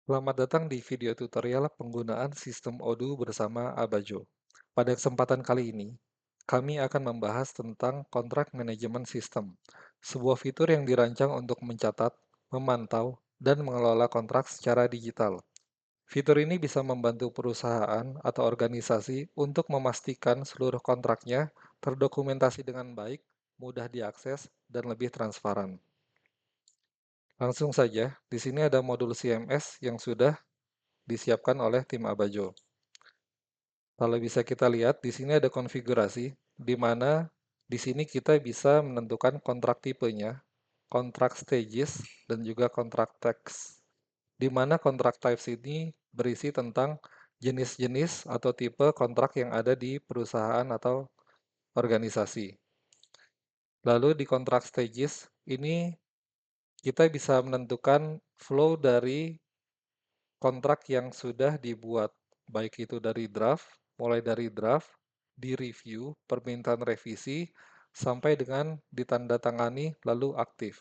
Selamat datang di video tutorial penggunaan sistem Odoo bersama Abajo. Pada kesempatan kali ini, kami akan membahas tentang kontrak manajemen sistem, sebuah fitur yang dirancang untuk mencatat, memantau, dan mengelola kontrak secara digital. Fitur ini bisa membantu perusahaan atau organisasi untuk memastikan seluruh kontraknya terdokumentasi dengan baik, mudah diakses, dan lebih transparan. Langsung saja, di sini ada modul CMS yang sudah disiapkan oleh tim Abajo. Kalau bisa kita lihat, di sini ada konfigurasi, di mana di sini kita bisa menentukan kontrak tipenya, kontrak stages, dan juga kontrak types. Di mana kontrak types ini berisi tentang jenis-jenis atau tipe kontrak yang ada di perusahaan atau organisasi. Lalu di kontrak stages, ini kita bisa menentukan flow dari kontrak yang sudah dibuat, baik itu dari draft, mulai dari draft, di review, permintaan revisi, sampai dengan ditandatangani lalu aktif.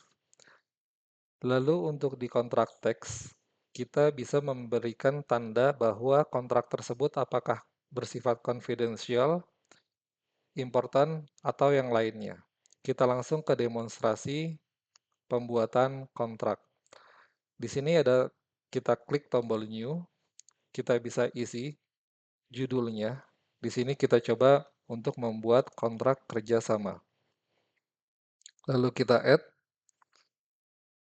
Lalu untuk di kontrak teks, kita bisa memberikan tanda bahwa kontrak tersebut apakah bersifat confidential, important, atau yang lainnya. Kita langsung ke demonstrasi pembuatan kontrak. Di sini ada kita klik tombol new, kita bisa isi judulnya. Di sini kita coba untuk membuat kontrak kerjasama. Lalu kita add,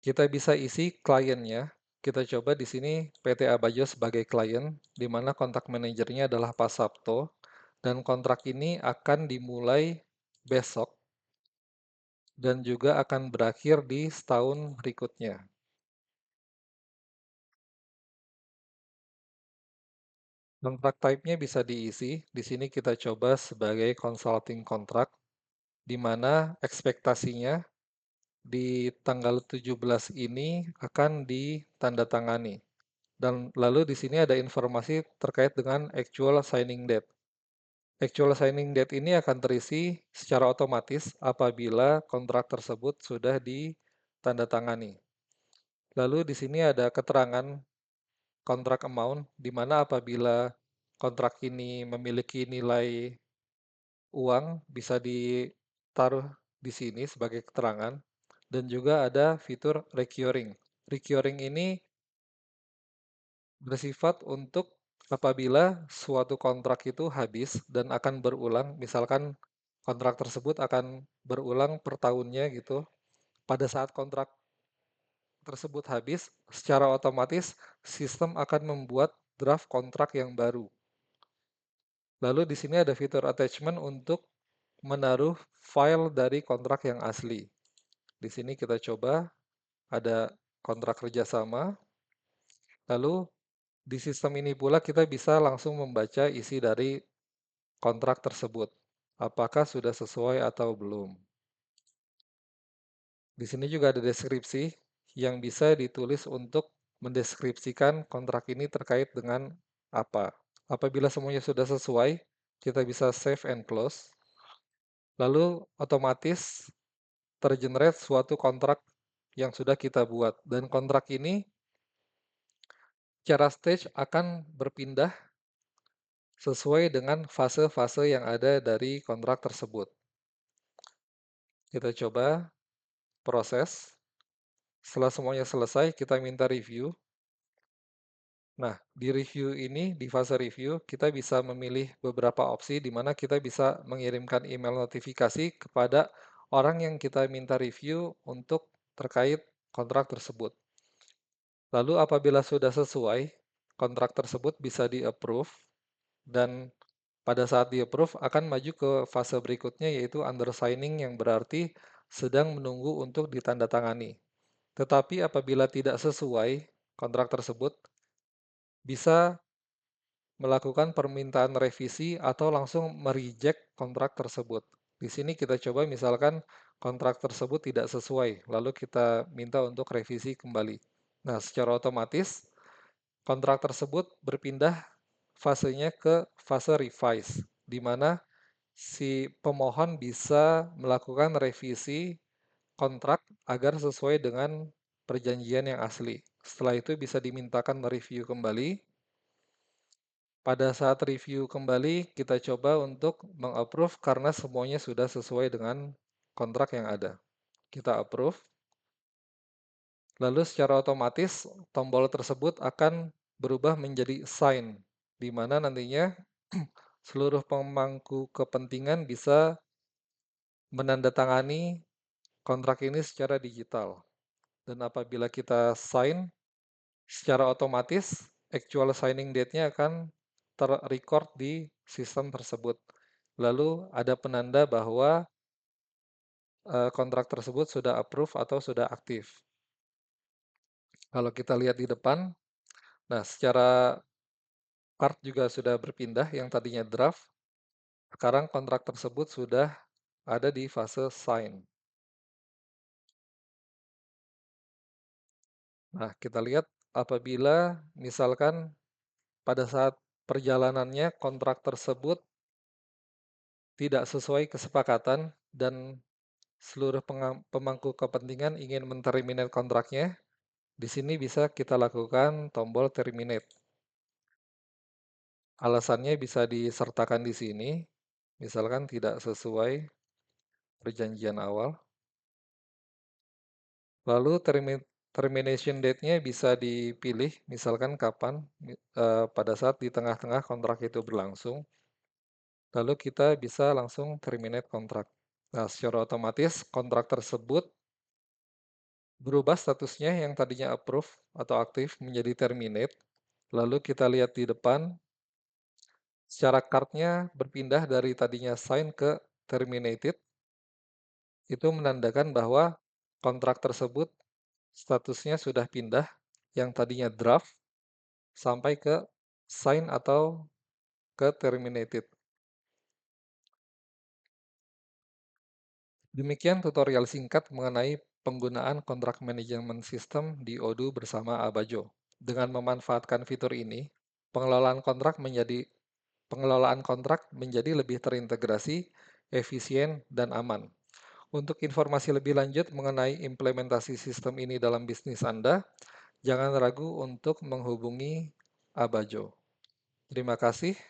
kita bisa isi kliennya. Kita coba di sini PT Abajo sebagai klien, di mana kontak manajernya adalah Pak Sabto, dan kontrak ini akan dimulai besok dan juga akan berakhir di setahun berikutnya. Kontrak type-nya bisa diisi. Di sini kita coba sebagai consulting kontrak, di mana ekspektasinya di tanggal 17 ini akan ditandatangani. Dan lalu di sini ada informasi terkait dengan actual signing date. Actual signing date ini akan terisi secara otomatis apabila kontrak tersebut sudah ditandatangani. Lalu di sini ada keterangan kontrak amount, di mana apabila kontrak ini memiliki nilai uang bisa ditaruh di sini sebagai keterangan. Dan juga ada fitur recurring. Recurring ini bersifat untuk apabila suatu kontrak itu habis dan akan berulang, misalkan kontrak tersebut akan berulang per tahunnya gitu. Pada saat kontrak tersebut habis, secara otomatis sistem akan membuat draft kontrak yang baru. Lalu di sini ada fitur attachment untuk menaruh file dari kontrak yang asli. Di sini kita coba ada kontrak kerjasama. Lalu di sistem ini pula kita bisa langsung membaca isi dari kontrak tersebut. Apakah sudah sesuai atau belum. Di sini juga ada deskripsi yang bisa ditulis untuk mendeskripsikan kontrak ini terkait dengan apa. Apabila semuanya sudah sesuai, kita bisa save and close. Lalu otomatis tergenerate suatu kontrak yang sudah kita buat. Dan kontrak ini secara stage akan berpindah sesuai dengan fase-fase yang ada dari kontrak tersebut. Kita coba proses. Setelah semuanya selesai, kita minta review. Nah, di review ini, di fase review, kita bisa memilih beberapa opsi di mana kita bisa mengirimkan email notifikasi kepada orang yang kita minta review untuk terkait kontrak tersebut. Lalu apabila sudah sesuai, kontrak tersebut bisa di-approve dan pada saat di-approve akan maju ke fase berikutnya yaitu under signing yang berarti sedang menunggu untuk ditandatangani. Tetapi apabila tidak sesuai kontrak tersebut, bisa melakukan permintaan revisi atau langsung mereject kontrak tersebut. Di sini kita coba misalkan kontrak tersebut tidak sesuai, lalu kita minta untuk revisi kembali. Nah, secara otomatis kontrak tersebut berpindah fasenya ke fase revise, di mana si pemohon bisa melakukan revisi kontrak agar sesuai dengan perjanjian yang asli. Setelah itu bisa dimintakan mereview kembali. Pada saat review kembali, kita coba untuk meng-approve karena semuanya sudah sesuai dengan kontrak yang ada. Kita approve, lalu secara otomatis tombol tersebut akan berubah menjadi sign, di mana nantinya seluruh pemangku kepentingan bisa menandatangani kontrak ini secara digital. Dan apabila kita sign, secara otomatis actual signing date-nya akan terrecord di sistem tersebut. Lalu ada penanda bahwa kontrak tersebut sudah approve atau sudah aktif. Kalau kita lihat di depan, nah secara part juga sudah berpindah, yang tadinya draft, sekarang kontrak tersebut sudah ada di fase sign. Nah, kita lihat apabila misalkan pada saat perjalanannya kontrak tersebut tidak sesuai kesepakatan dan seluruh pemangku kepentingan ingin menterminate kontraknya, di sini bisa kita lakukan tombol terminate. Alasannya bisa disertakan di sini, misalkan tidak sesuai perjanjian awal. Lalu termination date-nya bisa dipilih, misalkan kapan, pada saat di tengah-tengah kontrak itu berlangsung, lalu kita bisa langsung terminate kontrak. Nah, secara otomatis kontrak tersebut berubah statusnya yang tadinya approve atau aktif menjadi terminate. Lalu kita lihat di depan, secara card-nya berpindah dari tadinya sign ke terminated. Itu menandakan bahwa kontrak tersebut statusnya sudah pindah yang tadinya draft sampai ke sign atau ke terminated. Demikian tutorial singkat mengenai penggunaan kontrak manajemen sistem di Odoo bersama Abajo. Dengan memanfaatkan fitur ini, pengelolaan kontrak menjadi lebih terintegrasi, efisien, dan aman. Untuk informasi lebih lanjut mengenai implementasi sistem ini dalam bisnis Anda, jangan ragu untuk menghubungi Abajo. Terima kasih.